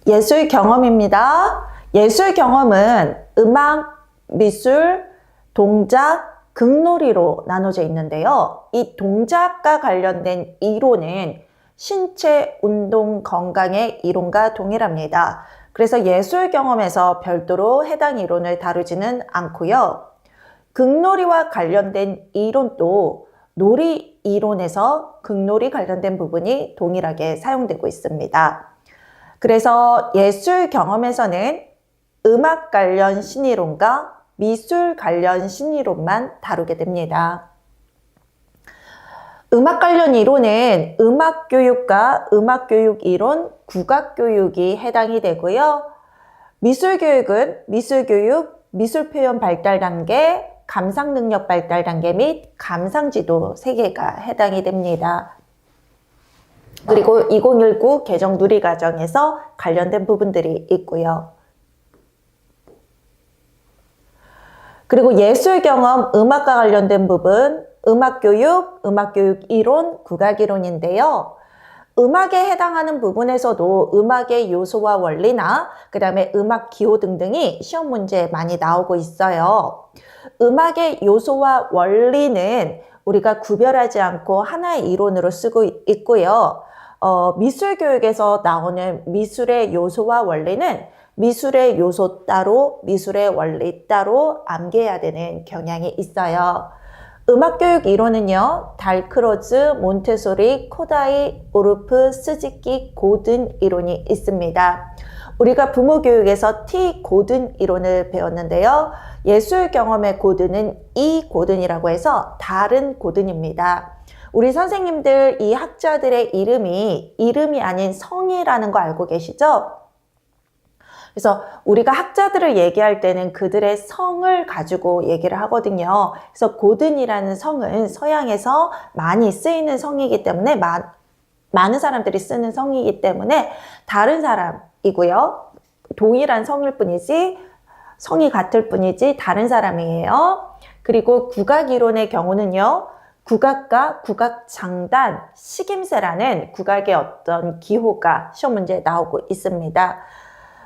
예술 경험입니다. 예술 경험은 음악, 미술, 동작, 극놀이로 나눠져 있는데요. 이 동작과 관련된 이론은 신체 운동 건강의 이론과 동일합니다. 그래서 예술 경험에서 별도로 해당 이론을 다루지는 않고요. 극놀이와 관련된 이론도 놀이 이론에서 극놀이 관련된 부분이 동일하게 사용되고 있습니다. 그래서 예술 경험에서는 음악 관련 신이론과 미술 관련 신이론만 다루게 됩니다. 음악 관련 이론은 음악교육과 음악교육 이론, 국악교육이 해당이 되고요. 미술교육은 미술교육, 미술표현 발달 단계, 감상능력 발달 단계 및 감상지도 3개가 해당이 됩니다. 그리고 2019 개정 누리과정에서 관련된 부분들이 있고요. 그리고 예술 경험, 음악과 관련된 부분, 음악교육, 음악교육 이론, 국악 이론인데요. 음악에 해당하는 부분에서도 음악의 요소와 원리나 그 다음에 음악 기호 등등이 시험 문제에 많이 나오고 있어요. 음악의 요소와 원리는 우리가 구별하지 않고 하나의 이론으로 쓰고 있고요. 미술 교육에서 나오는 미술의 요소와 원리는 미술의 요소 따로, 미술의 원리 따로 암기해야 되는 경향이 있어요. 음악교육 이론은요, 달크로즈, 몬테소리, 코다이, 오르프, 스즈키, 고든 이론이 있습니다. 우리가 부모교육에서 T 고든 이론을 배웠는데요. 예술 경험의 고든은 E 고든이라고 해서 다른 고든입니다. 우리 선생님들 이 학자들의 이름이 아닌 성이라는 거 알고 계시죠? 그래서 우리가 학자들을 얘기할 때는 그들의 성을 가지고 얘기를 하거든요. 그래서 고든이라는 성은 서양에서 많이 쓰이는 성이기 때문에 많은 사람들이 쓰는 성이기 때문에 다른 사람이고요. 동일한 성일 뿐이지 성이 같을 뿐이지 다른 사람이에요. 그리고 국악이론의 경우는요. 국악과 국악장단, 식임새라는 국악의 어떤 기호가 시험 문제에 나오고 있습니다.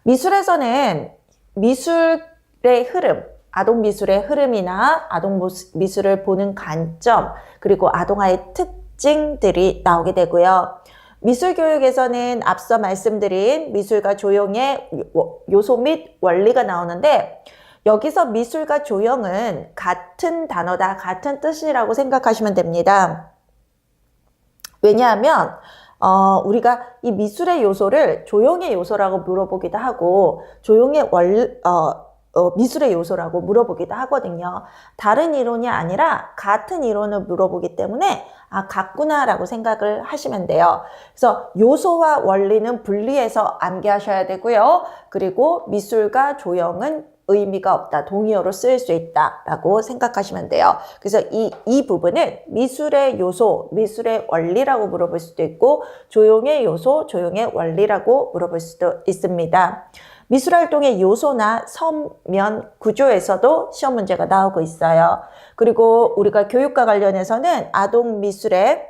미술에서는 미술의 흐름, 아동 미술의 흐름이나 아동 미술을 보는 관점, 그리고 아동화의 특징들이 나오게 되고요. 미술 교육에서는 앞서 말씀드린 미술과 조형의 요소 및 원리가 나오는데 여기서 미술과 조형은 같은 단어다, 같은 뜻이라고 생각하시면 됩니다. 왜냐하면 우리가 이 미술의 요소를 조형의 요소라고 물어보기도 하고 조형의 미술의 요소라고 물어보기도 하거든요. 다른 이론이 아니라 같은 이론을 물어보기 때문에 같구나 라고 생각을 하시면 돼요. 그래서 요소와 원리는 분리해서 암기하셔야 되고요. 그리고 미술과 조형은 의미가 없다, 동의어로 쓰일 수 있다 라고 생각하시면 돼요. 그래서 이 부분은 미술의 요소, 미술의 원리라고 물어볼 수도 있고 조형의 요소, 조형의 원리라고 물어볼 수도 있습니다. 미술활동의 요소나 서면 구조에서도 시험 문제가 나오고 있어요. 그리고 우리가 교육과 관련해서는 아동 미술의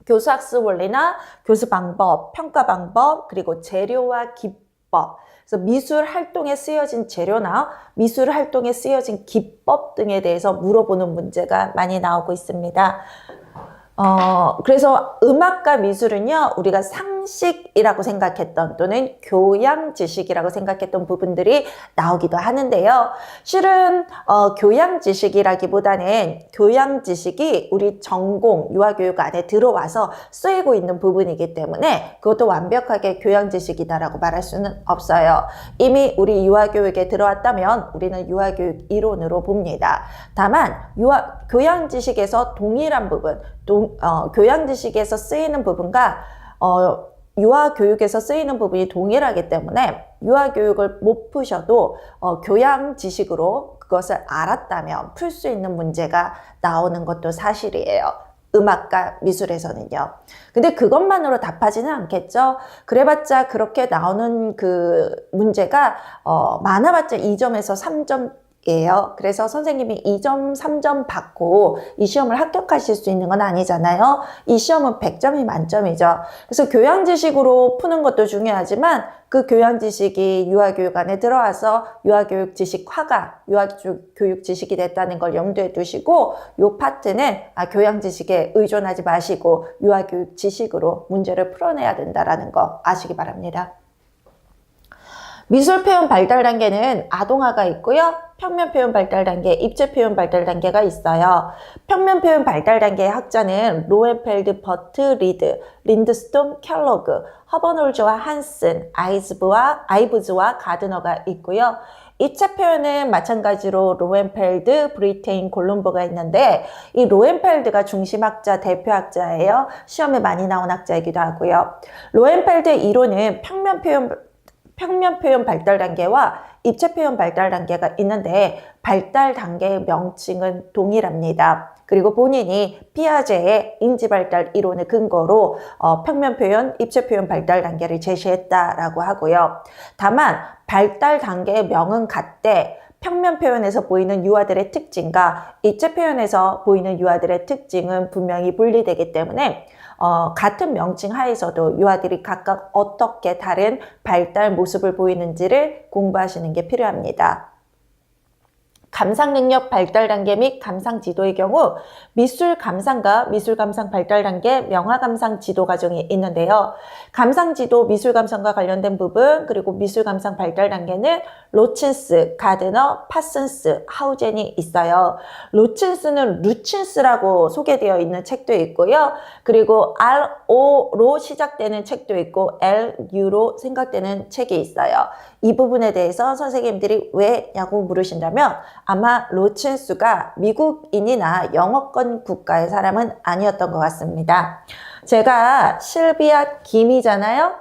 교수학습 원리나 교수 방법, 평가 방법, 그리고 재료와 기법, 그래서 미술 활동에 쓰여진 재료나 미술 활동에 쓰여진 기법 등에 대해서 물어보는 문제가 많이 나오고 있습니다. 그래서 음악과 미술은요, 우리가 상식이라고 생각했던 또는 교양 지식이라고 생각했던 부분들이 나오기도 하는데요. 실은 교양 지식이라기보다는 교양 지식이 우리 전공, 유아교육 안에 들어와서 쓰이고 있는 부분이기 때문에 그것도 완벽하게 교양 지식이다라고 말할 수는 없어요. 이미 우리 유아교육에 들어왔다면 우리는 유아교육 이론으로 봅니다. 다만 교양 지식에서 동일한 부분, 교양 지식에서 쓰이는 부분과 유아 교육에서 쓰이는 부분이 동일하기 때문에 유아 교육을 못 푸셔도 교양 지식으로 그것을 알았다면 풀 수 있는 문제가 나오는 것도 사실이에요. 음악과 미술에서는요. 근데 그것만으로 답하지는 않겠죠. 그래봤자 그렇게 나오는 그 문제가 많아봤자 2점에서 3점 이에요. 그래서 선생님이 2점, 3점 받고 이 시험을 합격하실 수 있는 건 아니잖아요. 이 시험은 100점이 만점이죠. 그래서 교양 지식으로 푸는 것도 중요하지만 그 교양 지식이 유아교육 안에 들어와서 유아교육 지식화가 유아교육 지식이 됐다는 걸 염두에 두시고 이 파트는 교양 지식에 의존하지 마시고 유아교육 지식으로 문제를 풀어내야 된다는 거 아시기 바랍니다. 미술 표현 발달 단계는 아동화가 있고요. 평면 표현 발달 단계, 입체 표현 발달 단계가 있어요. 평면 표현 발달 단계의 학자는 로엔펠드, 버트, 리드, 린드스톰, 켈로그, 허버놀즈와 한슨, 아이브즈와 가드너가 있고요. 입체 표현은 마찬가지로 로엔펠드, 브리테인, 골룸버가 있는데 이 로엔펠드가 중심학자, 대표학자예요. 시험에 많이 나온 학자이기도 하고요. 로엔펠드의 이론은 평면 표현 발달 단계와 입체 표현 발달 단계가 있는데 발달 단계의 명칭은 동일합니다. 그리고 본인이 피아제의 인지발달 이론을 근거로 평면 표현, 입체 표현 발달 단계를 제시했다라고 하고요. 다만 발달 단계의 명은 같되 평면 표현에서 보이는 유아들의 특징과 입체 표현에서 보이는 유아들의 특징은 분명히 분리되기 때문에 같은 명칭 하에서도 유아들이 각각 어떻게 다른 발달 모습을 보이는지를 공부하시는 게 필요합니다. 감상 능력 발달 단계 및 감상 지도의 경우 미술 감상과 미술 감상 발달 단계, 명화 감상 지도 과정이 있는데요. 감상 지도, 미술 감상과 관련된 부분, 그리고 미술 감상 발달 단계는 로친스, 가드너, 파슨스, 하우젠이 있어요. 로친스는 루친스라고 소개되어 있는 책도 있고요. 그리고 RO로 시작되는 책도 있고 LU로 생각되는 책이 있어요. 이 부분에 대해서 선생님들이 왜냐고 물으신다면 아마 로친스가 미국인이나 영어권 국가의 사람은 아니었던 것 같습니다. 제가 실비아 김이잖아요.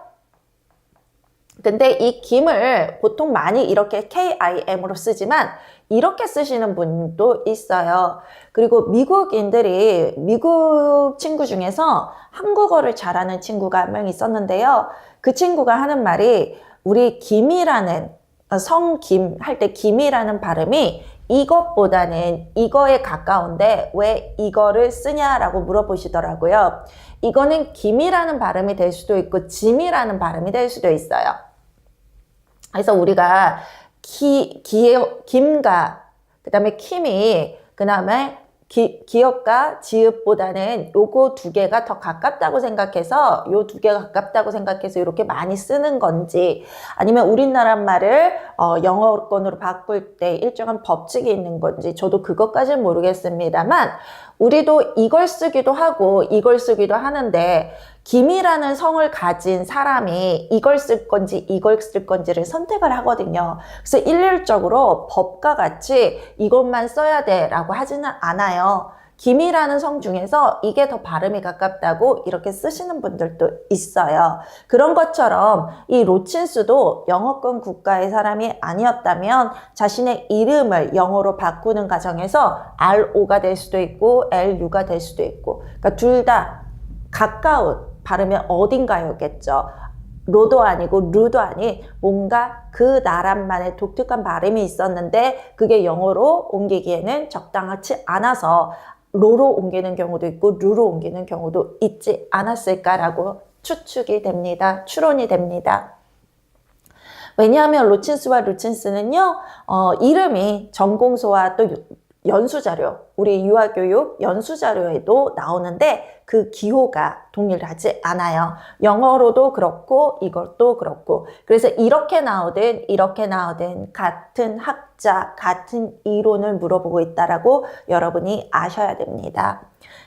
근데 이 김을 보통 많이 이렇게 KIM으로 쓰지만 이렇게 쓰시는 분도 있어요. 그리고 미국인들이 미국 친구 중에서 한국어를 잘하는 친구가 한 명 있었는데요. 그 친구가 하는 말이 우리 김이라는 성김 할 때 김이라는 발음이 이것보다는 이거에 가까운데 왜 이거를 쓰냐라고 물어보시더라고요. 이거는 김이라는 발음이 될 수도 있고 짐이라는 발음이 될 수도 있어요. 그래서 우리가 김과 그 다음에 킴이 그 다음에 기역과 지읒보다는 요거 두 개가 더 가깝다고 생각해서 요 두 개가 가깝다고 생각해서 이렇게 많이 쓰는 건지 아니면 우리나라 말을 영어권으로 바꿀 때 일정한 법칙이 있는 건지 저도 그것까지는 모르겠습니다만 우리도 이걸 쓰기도 하고 이걸 쓰기도 하는데 김이라는 성을 가진 사람이 이걸 쓸 건지 이걸 쓸 건지를 선택을 하거든요. 그래서 일률적으로 법과 같이 이것만 써야 돼 라고 하지는 않아요. 김이라는 성 중에서 이게 더 발음이 가깝다고 이렇게 쓰시는 분들도 있어요. 그런 것처럼 이 로친스도 영어권 국가의 사람이 아니었다면 자신의 이름을 영어로 바꾸는 과정에서 RO가 될 수도 있고 LU가 될 수도 있고 그러니까 둘 다 가까운 발음이 어딘가였겠죠. 로도 아니고 루도 아닌 뭔가 그 나라만의 독특한 발음이 있었는데 그게 영어로 옮기기에는 적당하지 않아서 로로 옮기는 경우도 있고 루로 옮기는 경우도 있지 않았을까라고 추측이 됩니다. 추론이 됩니다. 왜냐하면 로친스와 루친스는요, 이름이 전공서와 또 연수자료, 우리 유아교육 연수자료에도 나오는데 그 기호가 동일하지 않아요. 영어로도 그렇고 이것도 그렇고 그래서 이렇게 나오든 같은 학자, 같은 이론을 물어보고 있다라고 여러분이 아셔야 됩니다.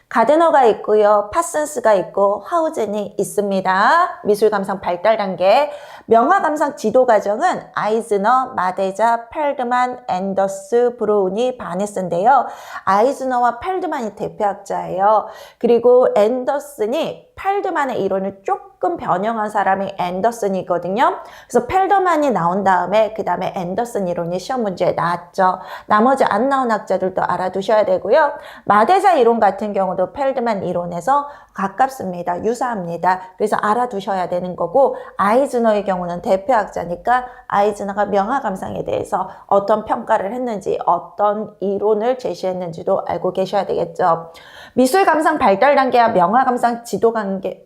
가드너가 있고요. 파슨스가 있고 하우젠이 있습니다. 미술감상 발달 단계. 명화감상 지도과정은 아이즈너, 마데자, 펠드만, 앤더스, 브로우니, 바네스인데요. 아이즈너와 펠드만이 대표학자예요. 그리고 앤더슨이 펠드만의 이론을 조금 변형한 사람이 앤더슨이거든요. 그래서 펠드만이 나온 다음에 그 다음에 앤더슨 이론이 시험 문제에 나왔죠. 나머지 안 나온 학자들도 알아두셔야 되고요. 마대자 이론 같은 경우도 펠드만 이론에서 가깝습니다. 유사합니다. 그래서 알아두셔야 되는 거고, 아이즈너의 경우는 대표학자니까 아이즈너가 명화감상에 대해서 어떤 평가를 했는지, 어떤 이론을 제시했는지도 알고 계셔야 되겠죠. 미술감상 발달 단계와 명화감상 지도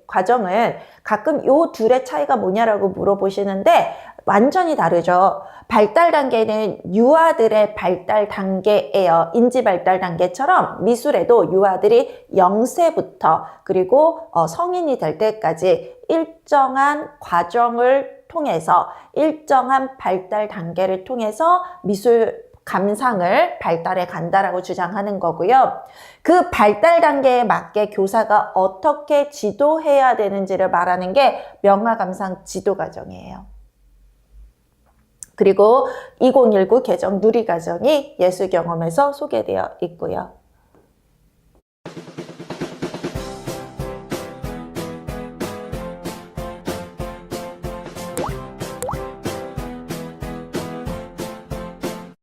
과정을 가끔 요 둘의 차이가 뭐냐라고 물어보시는데 완전히 다르죠. 발달 단계는 유아들의 발달 단계예요. 인지 발달 단계처럼 미술에도 유아들이 0세부터 그리고 성인이 될 때까지 일정한 과정을 통해서 일정한 발달 단계를 통해서 미술 감상을 발달해 간다라고 주장하는 거고요. 그 발달 단계에 맞게 교사가 어떻게 지도해야 되는지를 말하는 게 명화감상 지도 과정이에요. 그리고 2019 개정 누리과정이 예술경험에서 소개되어 있고요.